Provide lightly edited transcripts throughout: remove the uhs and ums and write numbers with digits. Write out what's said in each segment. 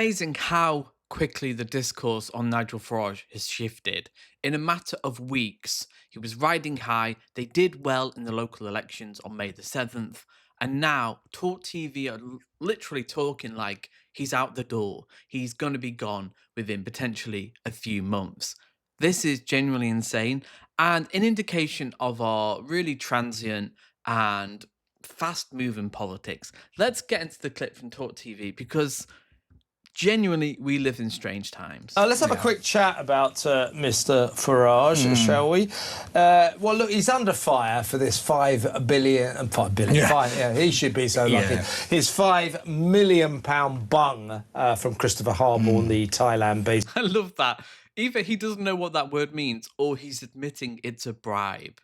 Amazing how quickly the discourse on Nigel Farage has shifted. In a matter of weeks, he was riding high. They did well in the local elections on May the 7th. And now TalkTV are literally talking like he's out the door. He's going to be gone within potentially a few months. This is genuinely insane and an indication of our really transient and fast moving politics. Let's get into the clip from TalkTV because genuinely, we live in strange times. Let's have a quick chat about Mr. Farage, shall we? Well, look, he's under fire for this $5 billion. He should be so lucky. His £5 million bung from Christopher Harbourne, the Thailand-based. I love that. Either he doesn't know what that word means, or he's admitting it's a bribe.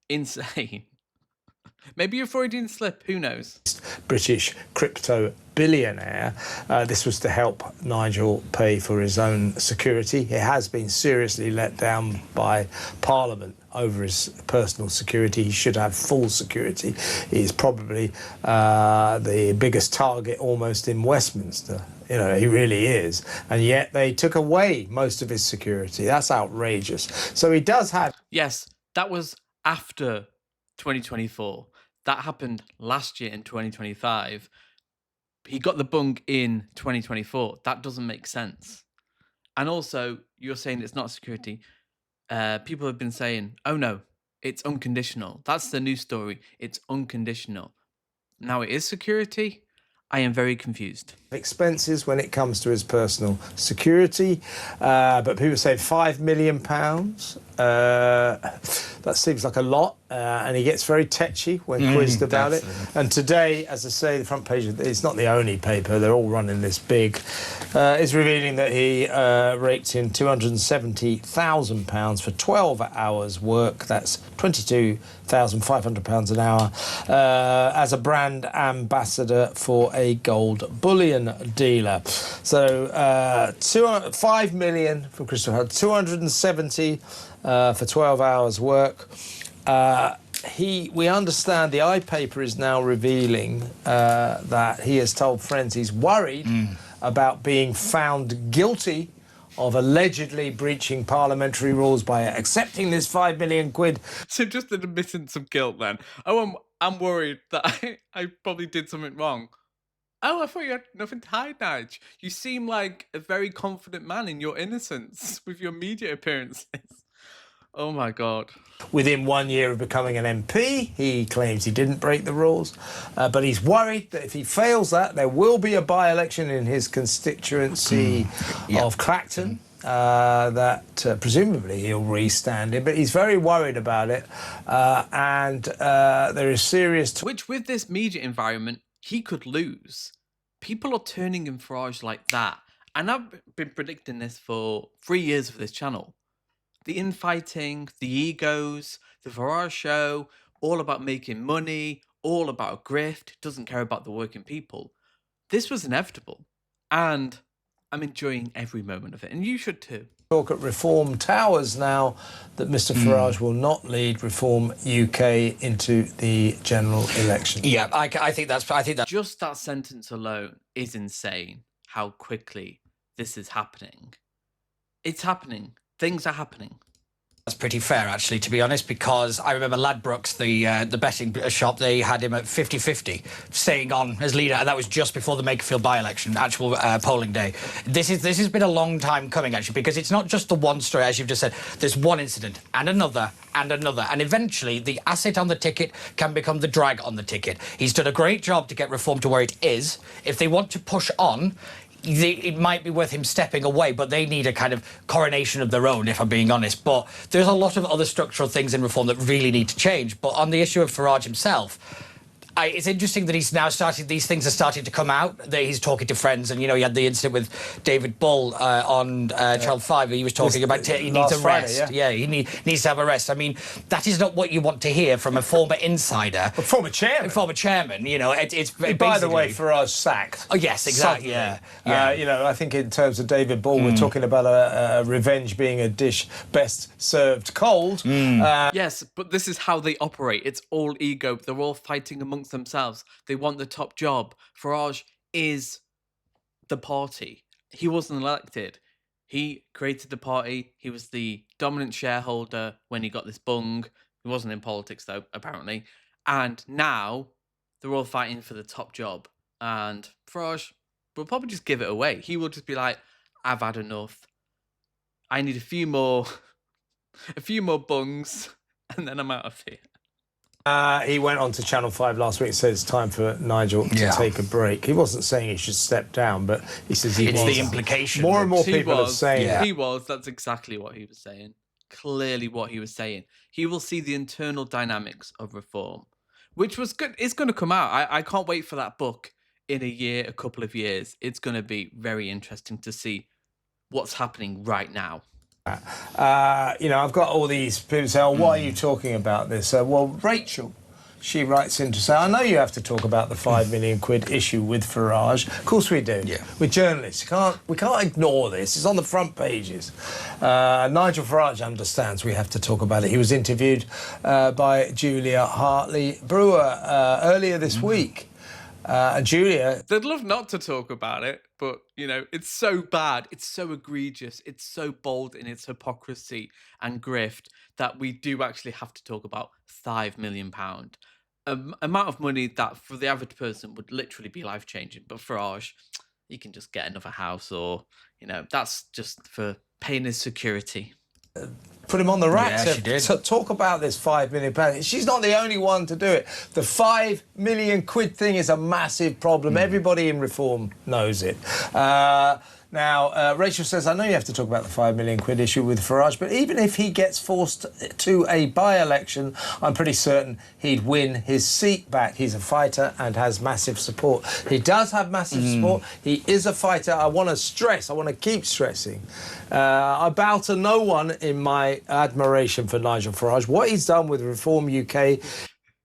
Insane. Maybe a Freudian slip, who knows? British crypto billionaire. This was to help Nigel pay for his own security. He has been seriously let down by Parliament over his personal security. He should have full security. He's probably the biggest target almost in Westminster. You know, he really is. And yet they took away most of his security. That's outrageous. So he does have... Yes, that was after 2024. That happened last year in 2025. He got the bung in 2024. That doesn't make sense. And also, you're saying it's not security. People have been saying, oh no, it's unconditional. That's the new story. It's unconditional. Now it is security. I am very confused. Expenses when it comes to his personal security, but people say £5 million. That seems like a lot, and he gets very tetchy when quizzed about it. And today, as I say, the front page, it's not the only paper, they're all running this big, is revealing that he raked in £270,000 for 12 hours work. That's £22,500 an hour as a brand ambassador for a gold bullion dealer. So $5 million from Christopher Hudd, 270 for 12 hours work. We understand the iPaper is now revealing that he has told friends he's worried about being found guilty of allegedly breaching parliamentary rules by accepting this £5 million. So just an admittance of guilt then. Oh, I'm worried that I probably did something wrong. Oh, I thought you had nothing to hide, Nige. You seem like a very confident man in your innocence with your media appearances. Oh my God. Within 1 year of becoming an MP, he claims he didn't break the rules, but he's worried that if he fails that, there will be a by-election in his constituency of Clacton, that presumably he'll re-stand in, but he's very worried about it, and there is serious... Which, with this media environment, he could lose. People are turning in Farage like that, and I've been predicting this for 3 years for this channel. The infighting, the egos, the Farage show, all about making money, all about grift, doesn't care about the working people. This was inevitable, and I'm enjoying every moment of it, and you should too. Talk at Reform Towers now that Mr. Farage will not lead Reform UK into the general election. Yeah, I think that's Just that sentence alone is insane. How quickly this is happening. It's happening. Things are happening. That's pretty fair, actually, to be honest, because I remember Ladbrokes, the betting shop, they had him at 50-50, staying on as leader, and that was just before the Makerfield by-election, actual polling day. This has been a long time coming, actually, because it's not just the one story, as you've just said. There's one incident, and another, and another, and eventually the asset on the ticket can become the drag on the ticket. He's done a great job to get reform to where it is. If they want to push on, it might be worth him stepping away, but they need a kind of coronation of their own, if I'm being honest. But there's a lot of other structural things in reform that really need to change. But on the issue of Farage himself, it's interesting that he's now started, these things are starting to come out, that he's talking to friends, and, you know, he had the incident with David Bull on Channel 5, where he was talking about he needs a rest. He needs to have a rest. I mean, that is not what you want to hear from a former insider. A former chairman. A former chairman, you know, it's by the way, Farage sacked. Oh, yes, exactly, you know, I think in terms of David Bull, we're talking about a revenge being a dish best served cold. Yes, but this is how they operate. It's all ego. They're all fighting amongst themselves. They want the top job. Farage is the party. He wasn't elected. He created the party. He was the dominant shareholder when he got this bung. He wasn't in politics though, apparently. And now they're all fighting for the top job. And Farage will probably just give it away. He will just be like, I've had enough. I need a few more bungs, and then I'm out of here. He went on to Channel 5 last week and said it's time for Nigel to take a break. He wasn't saying he should step down, but he says he It's was. the implication. More and more He people are was. saying that. He was. That's exactly what he was saying. Clearly what he was saying. He will see the internal dynamics of reform, which was good. It's going to come out. I can't wait for that book in a year, a couple of years. It's going to be very interesting to see what's happening right now. You know, I've got all these people say, oh, why are you talking about this? Well, Rachel, she writes in to say, I know you have to talk about the £5 million issue with Farage. Of course we do. Yeah. We're journalists. We can't ignore this. It's on the front pages. Nigel Farage understands we have to talk about it. He was interviewed by Julia Hartley-Brewer earlier this week. Julia... They'd love not to talk about it, but, you know, it's so bad, it's so egregious, it's so bold in its hypocrisy and grift that we do actually have to talk about £5 million. Amount of money that for the average person would literally be life-changing, but Farage, he can just get another house or, you know, that's just for paying his security. Put him on the rack to talk about this £5 million. She's not the only one to do it. The £5 million thing is a massive problem. Everybody in reform knows it. Now, Rachel says, I know you have to talk about the £5 million issue with Farage, but even if he gets forced to a by-election, I'm pretty certain he'd win his seat back. He's a fighter and has massive support. He does have massive support. He is a fighter. I want to keep stressing. I bow to no one in my admiration for Nigel Farage. What he's done with Reform UK...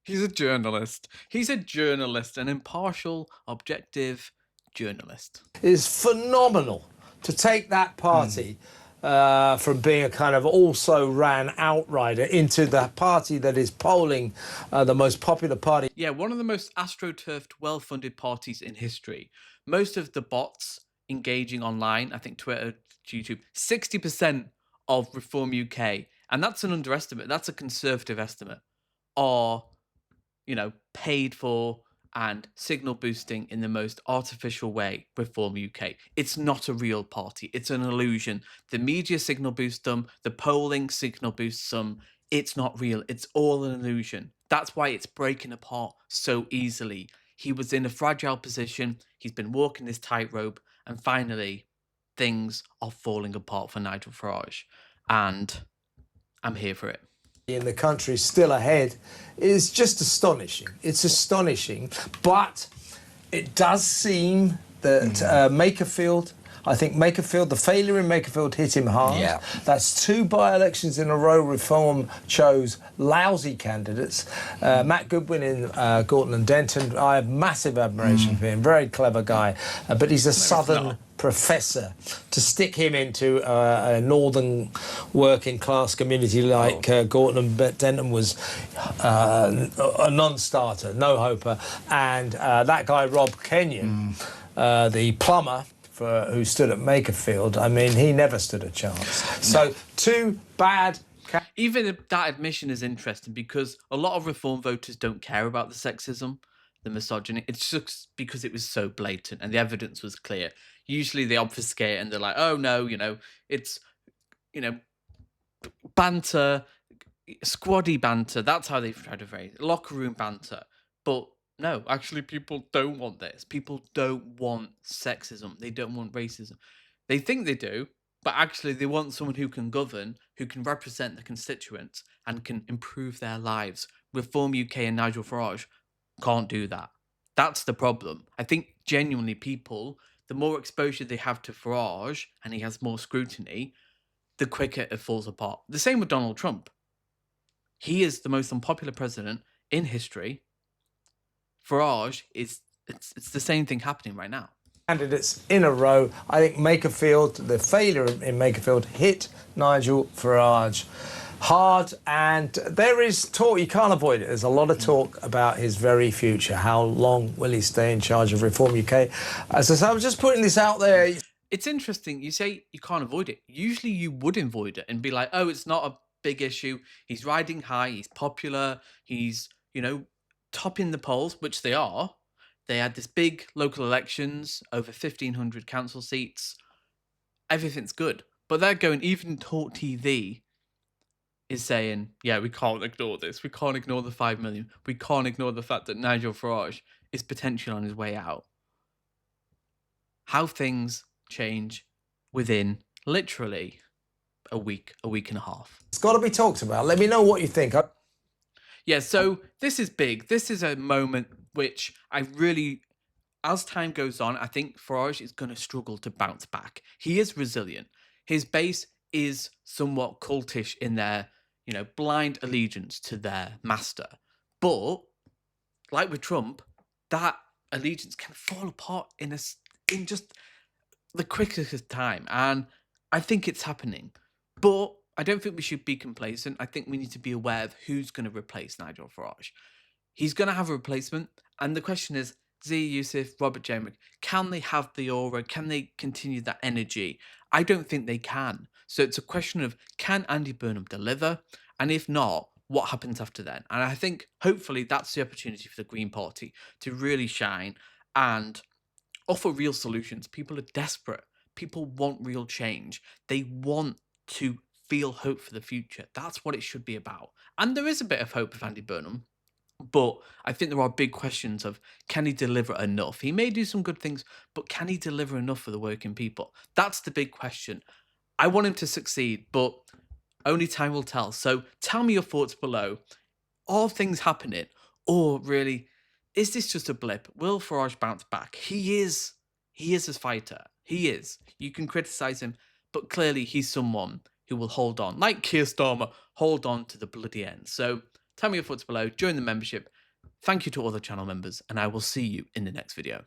He's a journalist. He's a journalist, an impartial, objective journalist. Is phenomenal to take that party from being a kind of also-ran outrider into the party that is polling the most popular party. Yeah, one of the most astroturfed, well-funded parties in history. Most of the bots engaging online, I think Twitter, YouTube, 60% of Reform UK, and that's an underestimate, that's a conservative estimate, are, you know, paid for and signal boosting in the most artificial way, Reform UK. It's not a real party. It's an illusion. The media signal boosts them. The polling signal boosts them. It's not real. It's all an illusion. That's why it's breaking apart so easily. He was in a fragile position. He's been walking this tightrope. And finally, things are falling apart for Nigel Farage. And I'm here for it. In the country still ahead is just astonishing. It's astonishing, but it does seem that Makerfield, the failure in Makerfield hit him hard. Yeah. That's 2 by-elections in a row Reform chose lousy candidates. Matt Goodwin in Gorton and Denton, I have massive admiration for him, very clever guy, but he's a southern professor. To stick him into a northern working class community like Gorton and Denton was a non-starter, no-hoper. And that guy Rob Kenyon, the plumber who stood at Makerfield, I mean, he never stood a chance. So 2 bad... Even that admission is interesting because a lot of Reform voters don't care about the sexism, the misogyny. It's just because it was so blatant and the evidence was clear. Usually they obfuscate and they're like, oh no, you know, it's, you know, banter, squaddy banter. That's how they've tried to phrase it. Locker room banter. But no, actually people don't want this. People don't want sexism. They don't want racism. They think they do, but actually they want someone who can govern, who can represent the constituents and can improve their lives. Reform UK and Nigel Farage can't do that. That's the problem. I think genuinely people, the more exposure they have to Farage and he has more scrutiny, the quicker it falls apart. The same with Donald Trump. He is the most unpopular president in history. Farage is, it's the same thing happening right now. Candidates in a row. I think Makerfield, the failure in Makerfield hit Nigel Farage hard, and there is talk, you can't avoid it. There's a lot of talk about his very future. How long will he stay in charge of Reform UK? As I said, I'm just putting this out there. It's interesting. You say you can't avoid it. Usually you would avoid it and be like, oh, it's not a big issue. He's riding high. He's popular. He's, topping the polls, which they are. They had this big local elections, over 1,500 council seats. Everything's good. But they're going, even TalkTV is saying, yeah, we can't ignore this. We can't ignore the 5 million. We can't ignore the fact that Nigel Farage is potentially on his way out. How things change within literally a week and a half. It's got to be talked about. Let me know what you think. Yeah, so this is big. This is a moment which I really, as time goes on, I think Farage is going to struggle to bounce back. He is resilient. His base is somewhat cultish in their, blind allegiance to their master. But like with Trump, that allegiance can fall apart in just the quickest of time, and I think it's happening. But I don't think we should be complacent. I think we need to be aware of who's going to replace Nigel Farage. He's going to have a replacement, and the question is, Z Youssef, Robert Jamrick, can they have the aura? Can they continue that energy? I don't think they can. So it's a question of, can Andy Burnham deliver? And if not, what happens after then? And I think hopefully that's the opportunity for the Green Party to really shine and offer real solutions. People are desperate. People want real change. They want to feel hope for the future. That's what it should be about. And there is a bit of hope with Andy Burnham, but I think there are big questions of, can he deliver enough? He may do some good things, but can he deliver enough for the working people? That's the big question. I want him to succeed, but only time will tell. So tell me your thoughts below. Are things happening? Or really, is this just a blip? Will Farage bounce back? He is a fighter. He is. You can criticize him, but clearly he's someone who will hold on, like Keir Starmer, hold on to the bloody end. So tell me your thoughts below, join the membership. Thank you to all the channel members, and I will see you in the next video.